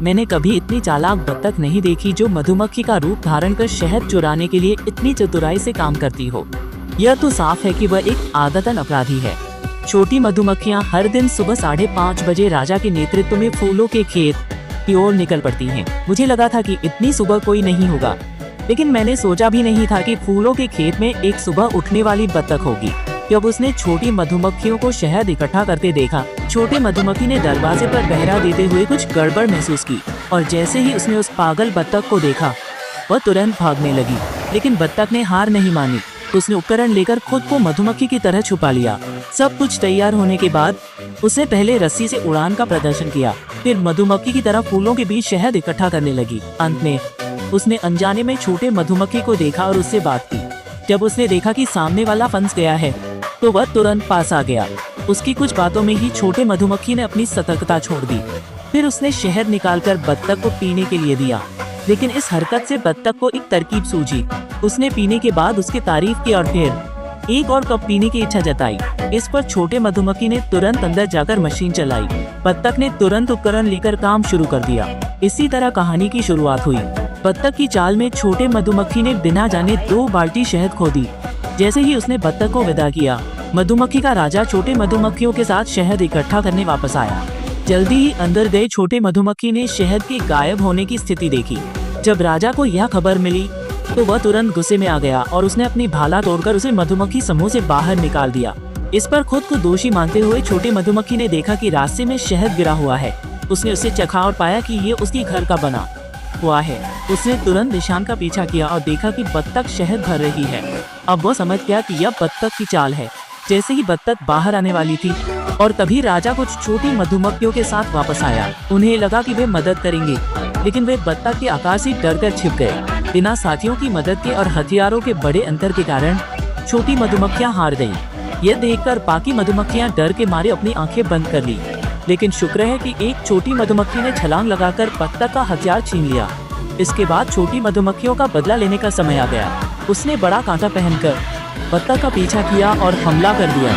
मैंने कभी इतनी चालाक बत्तख नहीं देखी जो मधुमक्खी का रूप धारण कर शहद चुराने के लिए इतनी चतुराई से काम करती हो। यह तो साफ है कि वह एक आदतन अपराधी है। छोटी मधुमक्खियां हर दिन सुबह 5:30 बजे राजा के नेतृत्व में फूलों के खेत की ओर निकल पड़ती हैं। मुझे लगा था कि इतनी सुबह कोई नहीं होगा, लेकिन मैंने सोचा भी नहीं था कि फूलों के खेत में एक सुबह उठने वाली बत्तख होगी। जब उसने छोटी मधुमक्खियों को शहद इकट्ठा करते देखा, छोटे मधुमक्खी ने दरवाजे पर पहरा देते हुए कुछ गड़बड़ महसूस की, और जैसे ही उसने उस पागल बत्तख को देखा, वह तुरंत भागने लगी। लेकिन बत्तख ने हार नहीं मानी। उसने उपकरण लेकर खुद को मधुमक्खी की तरह छुपा लिया। सब कुछ तैयार होने के बाद उसने पहले रस्सी से उड़ान का प्रदर्शन किया, फिर मधुमक्खी की तरह फूलों के बीच शहद इकट्ठा करने लगी। अंत में उसने अनजाने में छोटे मधुमक्खी को देखा और उससे बात की। जब उसने देखा कि सामने वाला फंस गया है, तो वह तुरंत पास आ गया। उसकी कुछ बातों में ही छोटे मधुमक्खी ने अपनी सतर्कता छोड़ दी। फिर उसने शहद निकालकर बत्तख को पीने के लिए दिया, लेकिन इस हरकत से बत्तख को एक तरकीब सूझी। उसने पीने के बाद उसकी तारीफ की और फिर एक और कप पीने की इच्छा जताई। इस पर छोटे मधुमक्खी ने तुरंत अंदर जाकर मशीन चलाई। बत्तख ने तुरंत उपकरण लेकर काम शुरू कर दिया। इसी तरह कहानी की शुरुआत हुई। बत्तख की चाल में छोटे मधुमक्खी ने बिना जाने 2 बाल्टी शहद खो दी। जैसे ही उसने बत्तख को विदा किया, मधुमक्खी का राजा छोटे मधुमक्खियों के साथ शहद इकट्ठा करने वापस आया। जल्दी ही अंदर गए छोटे मधुमक्खी ने शहद के गायब होने की स्थिति देखी। जब राजा को यह खबर मिली, तो वह तुरंत गुस्से में आ गया और उसने अपनी भाला तोड़कर उसे मधुमक्खी समूह से बाहर निकाल दिया। इस पर खुद को दोषी मानते हुए छोटे मधुमक्खी ने देखा कि रास्ते में शहद गिरा हुआ है। उसने उसे चखा और पाया कि ये उसकी घर का बना हुआ है। उसने तुरंत निशान का पीछा किया और देखा कि बत्तख शहद भर रही है। अब वह समझ गया कि यह बत्तख की चाल है। जैसे ही बत्तख बाहर आने वाली थी, और तभी राजा कुछ छोटी मधुमक्खियों के साथ वापस आया। उन्हें लगा कि वे मदद करेंगे, लेकिन वे बत्तख के आकार से डरकर छिप गए। बिना साथियों की मदद के और हथियारों के बड़े अंतर के कारण छोटी मधुमक्खियां हार गईं। यह देखकर बाकी मधुमक्खियां डर के मारे अपनी आंखें बंद कर ली। लेकिन शुक्र है कि एक छोटी मधुमक्खी ने छलांग लगाकर बत्तख का हथियार छीन लिया। इसके बाद छोटी मधुमक्खियों का बदला लेने का समय आ गया। उसने बड़ा कांटा पहनकर बत्तख का पीछा किया और हमला कर दिया।